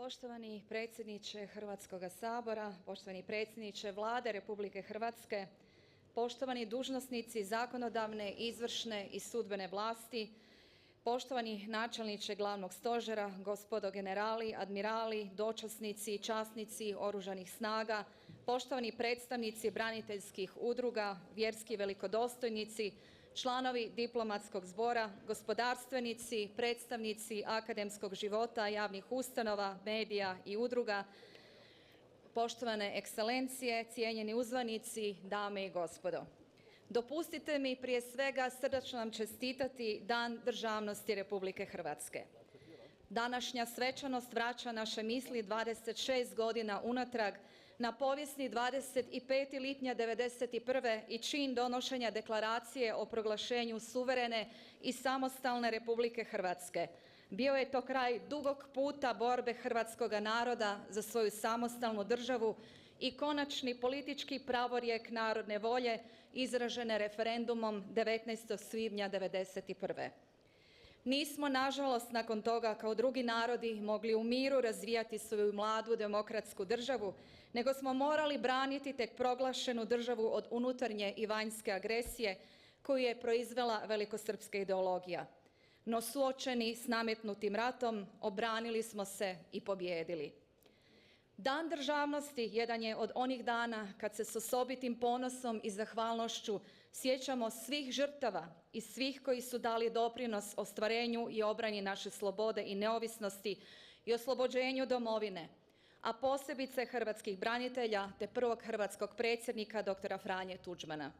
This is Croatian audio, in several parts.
Poštovani predsjedniče Hrvatskoga sabora, poštovani predsjedniče Vlade Republike Hrvatske, poštovani dužnosnici zakonodavne, izvršne i sudbene vlasti, poštovani načelniče Glavnog stožera, gospodo generali, admirali, dočasnici, časnici Oružanih snaga, poštovani predstavnici braniteljskih udruga, vjerski velikodostojnici, članovi diplomatskog zbora, gospodarstvenici, predstavnici akademskog života, javnih ustanova, medija i udruga, poštovane ekscelencije, cijenjeni uzvanici, dame i gospodo. Dopustite mi prije svega srdačno vam čestitati Dan državnosti Republike Hrvatske. Današnja svečanost vraća naše misli 26 godina unatrag na povijesni 25. lipnja 1991. i čin donošenja deklaracije o proglašenju suverene i samostalne Republike Hrvatske. Bio je to kraj dugog puta borbe hrvatskoga naroda za svoju samostalnu državu i konačni politički pravorijek narodne volje izražene referendumom 19. svibnja 1991. Nismo, nažalost, nakon toga kao drugi narodi mogli u miru razvijati svoju mladu demokratsku državu, nego smo morali braniti tek proglašenu državu od unutarnje i vanjske agresije koju je proizvela velikosrpska ideologija. No suočeni s nametnutim ratom obranili smo se i pobijedili. Dan državnosti jedan je od onih dana kad se s osobitim ponosom i zahvalnošću sjećamo svih žrtava i svih koji su dali doprinos ostvarenju i obrani naše slobode i neovisnosti i oslobođenju domovine, a posebice hrvatskih branitelja te prvog hrvatskog predsjednika dr. Franje Tuđmana.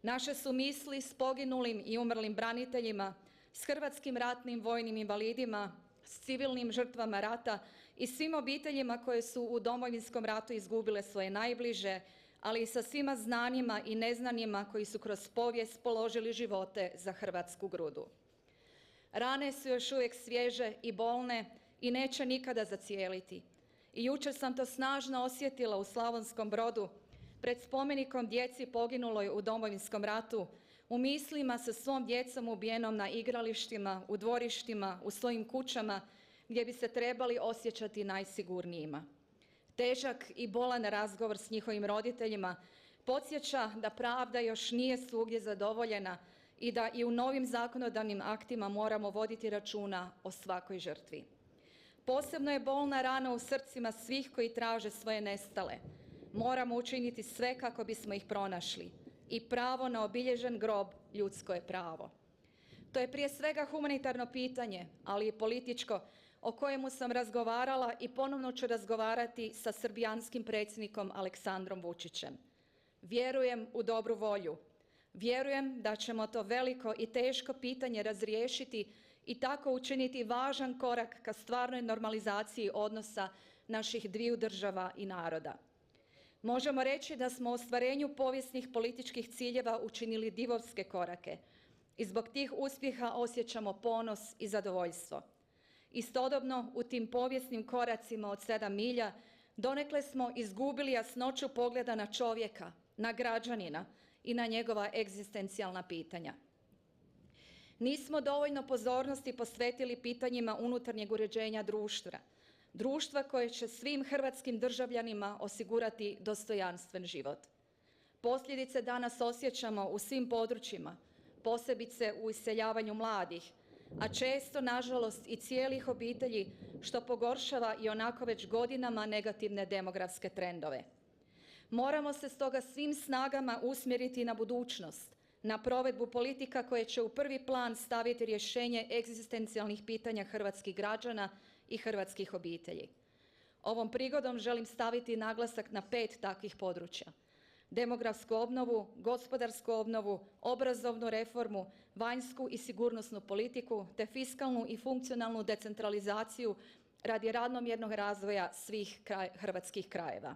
Naše su misli s poginulim i umrlim braniteljima, s hrvatskim ratnim vojnim invalidima, s civilnim žrtvama rata i svim obiteljima koje su u Domovinskom ratu izgubile svoje najbliže, ali i sa svima znanima i neznanima koji su kroz povijest položili živote za hrvatsku grudu. Rane su još uvijek svježe i bolne i neće nikada zacijeliti. I jučer sam to snažno osjetila u Slavonskom Brodu, pred spomenikom djeci poginuloj u Domovinskom ratu, u mislima sa svom djecom ubijenom na igralištima, u dvorištima, u svojim kućama gdje bi se trebali osjećati najsigurnijima. Težak i bolan razgovor s njihovim roditeljima podsjeća da pravda još nije svugdje zadovoljena i da i u novim zakonodavnim aktima moramo voditi računa o svakoj žrtvi. Posebno je bolna rana u srcima svih koji traže svoje nestale. Moramo učiniti sve kako bismo ih pronašli. I pravo na obilježen grob ljudsko je pravo. To je prije svega humanitarno pitanje, ali i političko, o kojemu sam razgovarala i ponovno ću razgovarati sa srbijanskim predsjednikom Aleksandrom Vučićem. Vjerujem u dobru volju. Vjerujem da ćemo to veliko i teško pitanje razriješiti i tako učiniti važan korak ka stvarnoj normalizaciji odnosa naših dviju država i naroda. Možemo reći da smo u ostvarenju povijesnih političkih ciljeva učinili divovske korake i zbog tih uspjeha osjećamo ponos i zadovoljstvo. Istodobno, u tim povijesnim koracima od 7 milja donekle smo izgubili jasnoću pogleda na čovjeka, na građanina i na njegova egzistencijalna pitanja. Nismo dovoljno pozornosti posvetili pitanjima unutarnjeg uređenja društva koje će svim hrvatskim državljanima osigurati dostojanstven život. Posljedice danas osjećamo u svim područjima, posebice u iseljavanju mladih, a često, nažalost, i cijelih obitelji, što pogoršava i onako već godinama negativne demografske trendove. Moramo se stoga svim snagama usmjeriti na budućnost, na provedbu politika koje će u prvi plan staviti rješenje egzistencijalnih pitanja hrvatskih građana i hrvatskih obitelji. Ovom prigodom želim staviti naglasak na 5 takvih područja: demografsku obnovu, gospodarsku obnovu, obrazovnu reformu, vanjsku i sigurnosnu politiku te fiskalnu i funkcionalnu decentralizaciju radi ravnomjernog razvoja svih hrvatskih krajeva.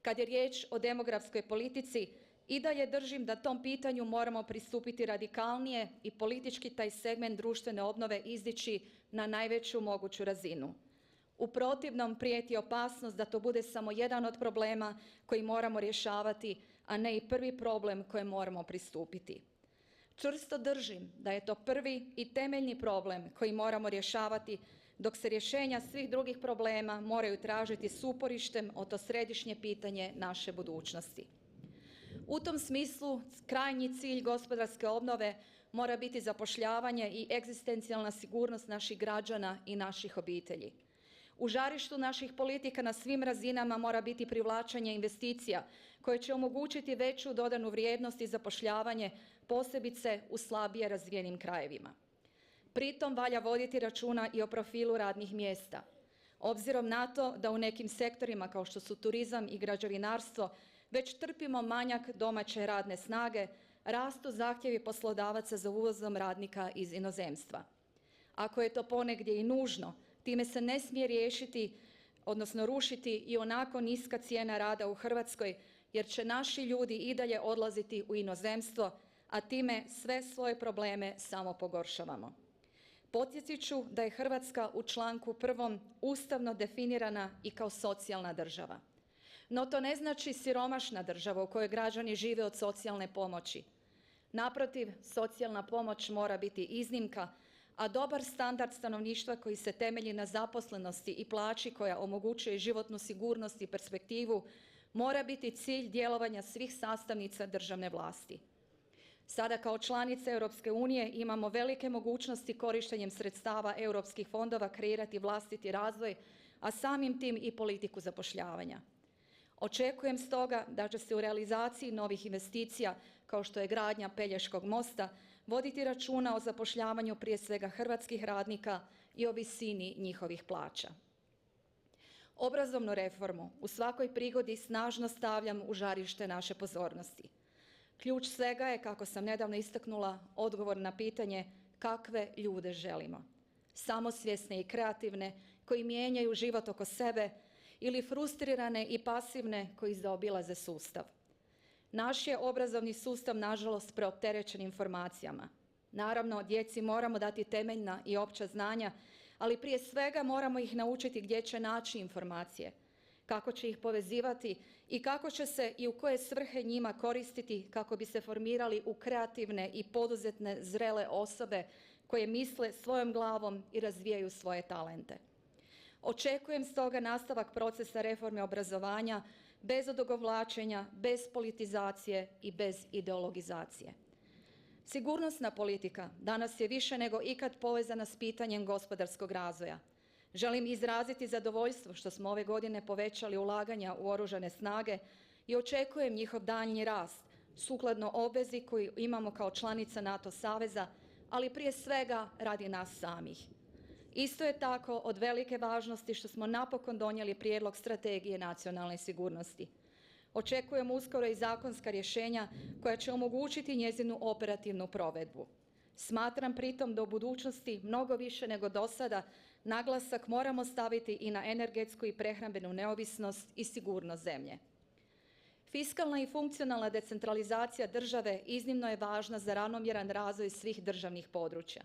Kad je riječ o demografskoj politici, i dalje držim da tom pitanju moramo pristupiti radikalnije i politički taj segment društvene obnove izdići na najveću moguću razinu. U protivnom prijeti opasnost da to bude samo jedan od problema koji moramo rješavati, a ne i prvi problem kojem moramo pristupiti. Čvrsto držim da je to prvi i temeljni problem koji moramo rješavati dok se rješenja svih drugih problema moraju tražiti s uporištem o to središnje pitanje naše budućnosti. U tom smislu krajnji cilj gospodarske obnove mora biti zapošljavanje i egzistencijalna sigurnost naših građana i naših obitelji. U žarištu naših politika na svim razinama mora biti privlačenje investicija koje će omogućiti veću dodanu vrijednost i zapošljavanje, posebice u slabije razvijenim krajevima. Pritom valja voditi računa i o profilu radnih mjesta. Obzirom na to da u nekim sektorima kao što su turizam i građevinarstvo već trpimo manjak domaće radne snage, rastu zahtjevi poslodavaca za uvozom radnika iz inozemstva. Ako je to ponegdje i nužno, time se ne smije riješiti, odnosno rušiti i onako niska cijena rada u Hrvatskoj, jer će naši ljudi i dalje odlaziti u inozemstvo, a time sve svoje probleme samo pogoršavamo. Podsjetit ću da je Hrvatska u članku 1. ustavno definirana i kao socijalna država. No to ne znači siromašna država u kojoj građani žive od socijalne pomoći. Naprotiv, socijalna pomoć mora biti iznimka, a dobar standard stanovništva koji se temelji na zaposlenosti i plaći koja omogućuje životnu sigurnost i perspektivu mora biti cilj djelovanja svih sastavnica državne vlasti. Sada kao članica Europske unije imamo velike mogućnosti korištenjem sredstava europskih fondova kreirati vlastiti razvoj, a samim tim i politiku zapošljavanja. Očekujem stoga da će se u realizaciji novih investicija, kao što je gradnja Pelješkog mosta, voditi računa o zapošljavanju prije svega hrvatskih radnika i o visini njihovih plaća. Obrazovnu reformu u svakoj prigodi snažno stavljam u žarište naše pozornosti. Ključ svega je, kako sam nedavno istaknula, odgovor na pitanje kakve ljude želimo. Samosvjesne i kreativne koji mijenjaju život oko sebe ili frustrirane i pasivne koji zaobilaze sustav. Naš je obrazovni sustav, nažalost, preopterećen informacijama. Naravno, djeci moramo dati temeljna i opća znanja, ali prije svega moramo ih naučiti gdje će naći informacije, kako će ih povezivati i kako će se i u koje svrhe njima koristiti kako bi se formirali u kreativne i poduzetne zrele osobe koje misle svojom glavom i razvijaju svoje talente. Očekujem stoga nastavak procesa reforme obrazovanja bez odugovlačenja, bez politizacije i bez ideologizacije. Sigurnosna politika danas je više nego ikad povezana s pitanjem gospodarskog razvoja. Želim izraziti zadovoljstvo što smo ove godine povećali ulaganja u oružane snage i očekujem njihov daljnji rast, sukladno obvezi koju imamo kao članica NATO saveza, ali prije svega radi nas samih. Isto je tako od velike važnosti što smo napokon donijeli prijedlog strategije nacionalne sigurnosti. Očekujem uskoro i zakonska rješenja koja će omogućiti njezinu operativnu provedbu. Smatram pritom da u budućnosti mnogo više nego do sada naglasak moramo staviti i na energetsku i prehrambenu neovisnost i sigurnost zemlje. Fiskalna i funkcionalna decentralizacija države iznimno je važna za ravnomjeran razvoj svih državnih područja.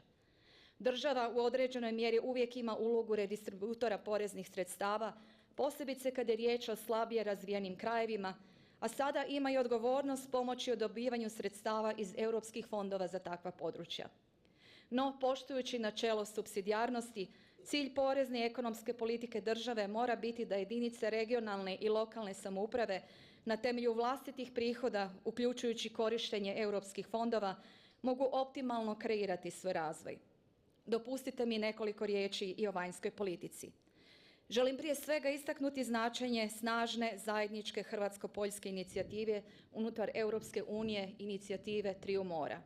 Država u određenoj mjeri uvijek ima ulogu redistributora poreznih sredstava, posebice kada je riječ o slabije razvijenim krajevima, a sada ima i odgovornost pomoći u dobivanju sredstava iz europskih fondova za takva područja. No, poštujući načelo supsidijarnosti, cilj porezne i ekonomske politike države mora biti da jedinice regionalne i lokalne samouprave na temelju vlastitih prihoda, uključujući korištenje europskih fondova, mogu optimalno kreirati svoj razvoj. Dopustite mi nekoliko riječi i o vanjskoj politici. Želim prije svega istaknuti značenje snažne zajedničke hrvatsko-poljske inicijative unutar Europske unije, inicijative Triju mora.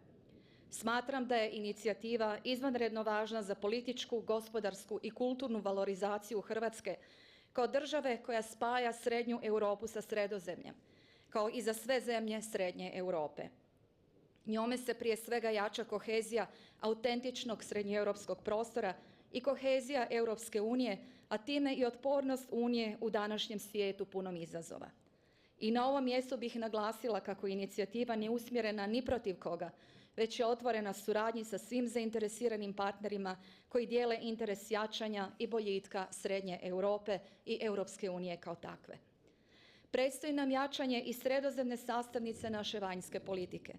Smatram da je inicijativa izvanredno važna za političku, gospodarsku i kulturnu valorizaciju Hrvatske kao države koja spaja srednju Europu sa Sredozemljem, kao i za sve zemlje srednje Europe. Njome se prije svega jača kohezija autentičnog srednjoeuropskog prostora i kohezija Europske unije, a time i otpornost Unije u današnjem svijetu punom izazova. I na ovom mjestu bih naglasila kako inicijativa nije usmjerena ni protiv koga, već je otvorena suradnji sa svim zainteresiranim partnerima koji dijele interes jačanja i boljitka Srednje Europe i Europske unije kao takve. Predstoji nam jačanje i sredozemne sastavnice naše vanjske politike.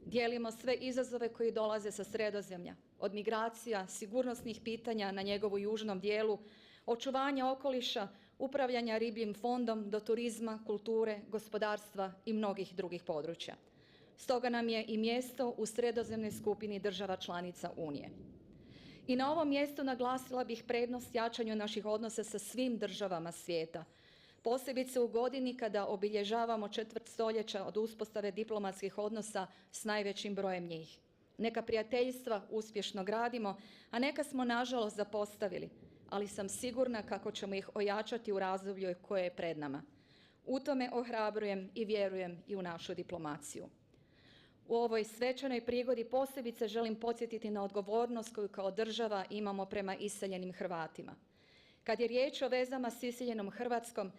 Dijelimo sve izazove koji dolaze sa Sredozemlja, od migracija, sigurnosnih pitanja na njegovu južnom dijelu, očuvanja okoliša, upravljanja ribljim fondom do turizma, kulture, gospodarstva i mnogih drugih područja. Stoga nam je i mjesto u sredozemnoj skupini država članica Unije. I na ovom mjestu naglasila bih prednost jačanju naših odnosa sa svim državama svijeta, posebice u godini kada obilježavamo četvrt stoljeća od uspostave diplomatskih odnosa s najvećim brojem njih. Neka prijateljstva uspješno gradimo, a neka smo nažalost zapostavili, ali sam sigurna kako ćemo ih ojačati u razdoblju koje je pred nama. U tome ohrabrujem i vjerujem i u našu diplomaciju. U ovoj svečanoj prigodi posebice želim podsjetiti na odgovornost koju kao država imamo prema iseljenim Hrvatima. Kad je riječ o vezama s iseljenom Hrvatskom,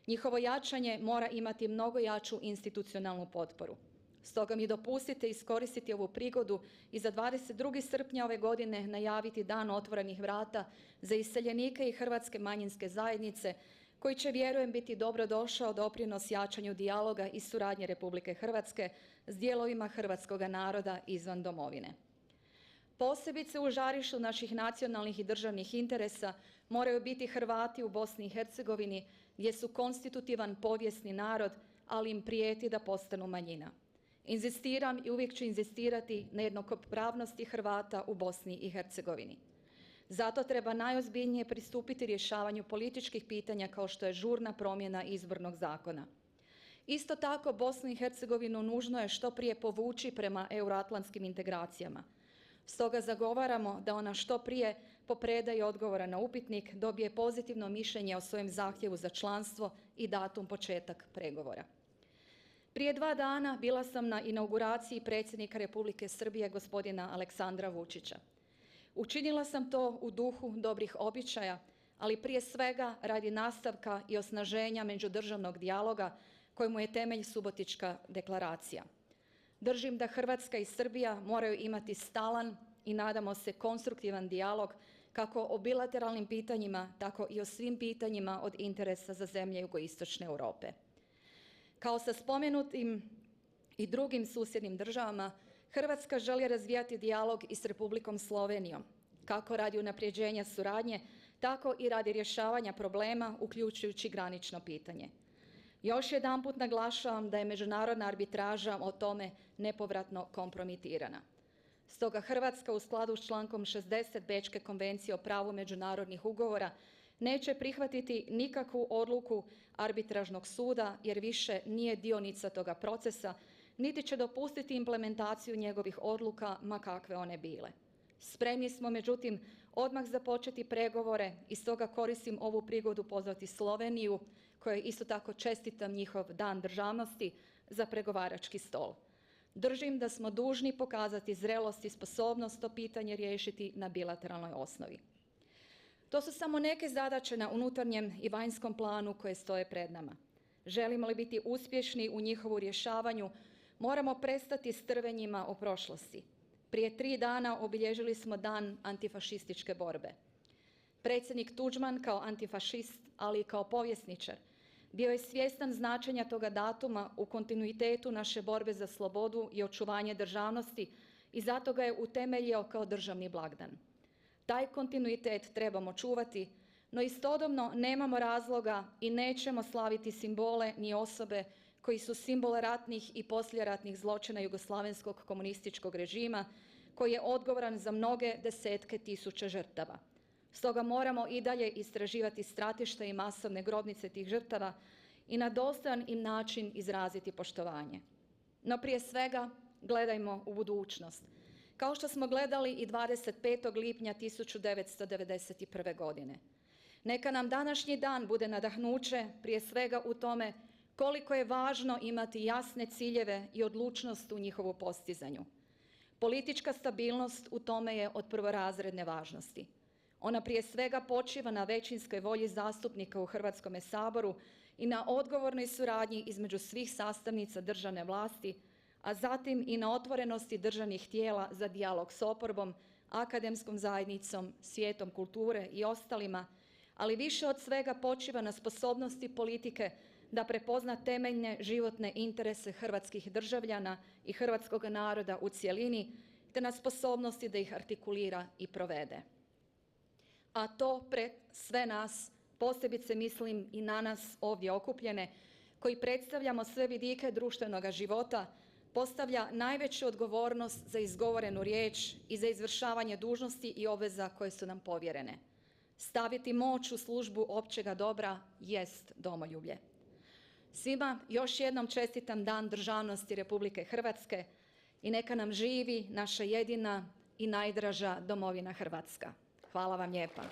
njihovo jačanje mora imati mnogo jaču institucionalnu potporu. Stoga mi dopustite iskoristiti ovu prigodu i za 22. srpnja ove godine najaviti Dan otvorenih vrata za iseljenike i hrvatske manjinske zajednice, koji će, vjerujem, biti dobrodošao doprinos jačanju dijaloga i suradnje Republike Hrvatske s dijelovima hrvatskoga naroda izvan domovine. Posebice u žarištu naših nacionalnih i državnih interesa moraju biti Hrvati u Bosni i Hercegovini, gdje su konstitutivan povijesni narod, ali im prijeti da postanu manjina. Inzistiram i uvijek ću inzistirati na jednakopravnosti Hrvata u Bosni i Hercegovini. Zato treba najozbiljnije pristupiti rješavanju političkih pitanja kao što je žurna promjena izbornog zakona. Isto tako, Bosnu i Hercegovinu nužno je što prije povući prema euroatlantskim integracijama. Stoga zagovaramo da ona što prije po predaji odgovora na upitnik dobije pozitivno mišljenje o svojem zahtjevu za članstvo i datum početak pregovora. Prije 2 dana bila sam na inauguraciji predsjednika Republike Srbije gospodina Aleksandra Vučića. Učinila sam to u duhu dobrih običaja, ali prije svega radi nastavka i osnaženja međudržavnog dijaloga kojemu je temelj Subotička deklaracija. Držim da Hrvatska i Srbija moraju imati stalan i, nadamo se, konstruktivan dijalog kako o bilateralnim pitanjima, tako i o svim pitanjima od interesa za zemlje jugoistočne Europe. Kao sa spomenutim i drugim susjednim državama, Hrvatska želi razvijati dijalog i s Republikom Slovenijom, kako radi unapređenja suradnje, tako i radi rješavanja problema, uključujući granično pitanje. Još jedanput naglašavam da je međunarodna arbitraža o tome nepovratno kompromitirana. Stoga Hrvatska u skladu s člankom 60 Bečke konvencije o pravu međunarodnih ugovora neće prihvatiti nikakvu odluku arbitražnog suda jer više nije dionica toga procesa, niti će dopustiti implementaciju njegovih odluka, ma kakve one bile. Spremni smo, međutim, odmah započeti pregovore i stoga koristim ovu prigodu pozvati Sloveniju, kojoj isto tako čestitam njihov dan državnosti, za pregovarački stol. Držim da smo dužni pokazati zrelost i sposobnost to pitanje riješiti na bilateralnoj osnovi. To su samo neke zadaće na unutarnjem i vanjskom planu koje stoje pred nama. Želimo li biti uspješni u njihovu rješavanju, moramo prestati s trvenjima o prošlosti. Prije 3 dana obilježili smo Dan antifašističke borbe. Predsjednik Tuđman kao antifašist, ali i kao povjesničar, bio je svjestan značenja toga datuma u kontinuitetu naše borbe za slobodu i očuvanje državnosti i zato ga je utemeljio kao državni blagdan. Taj kontinuitet trebamo čuvati, no istodobno nemamo razloga i nećemo slaviti simbole ni osobe koji su simbol ratnih i poslijeratnih zločina jugoslavenskog komunističkog režima, koji je odgovoran za mnoge desetke tisuća žrtava. Stoga moramo i dalje istraživati stratišta i masovne grobnice tih žrtava i na dostojan im način izraziti poštovanje. No prije svega gledajmo u budućnost, kao što smo gledali i 25. lipnja 1991. godine. Neka nam današnji dan bude nadahnuće prije svega u tome koliko je važno imati jasne ciljeve i odlučnost u njihovu postizanju. Politička stabilnost u tome je od prvorazredne važnosti. Ona prije svega počiva na većinskoj volji zastupnika u Hrvatskome saboru i na odgovornoj suradnji između svih sastavnica državne vlasti, a zatim i na otvorenosti državnih tijela za dijalog s oporbom, akademskom zajednicom, svijetom kulture i ostalima, ali više od svega počiva na sposobnosti politike da prepozna temeljne životne interese hrvatskih državljana i hrvatskog naroda u cjelini, te na sposobnosti da ih artikulira i provede. A to pred sve nas, posebice mislim i na nas ovdje okupljene, koji predstavljamo sve vidike društvenoga života, postavlja najveću odgovornost za izgovorenu riječ i za izvršavanje dužnosti i obveza koje su nam povjerene. Staviti moć u službu općega dobra jest domoljublje. Svima još jednom čestitam Dan državnosti Republike Hrvatske i neka nam živi naša jedina i najdraža domovina Hrvatska. Hvala vam lijepa.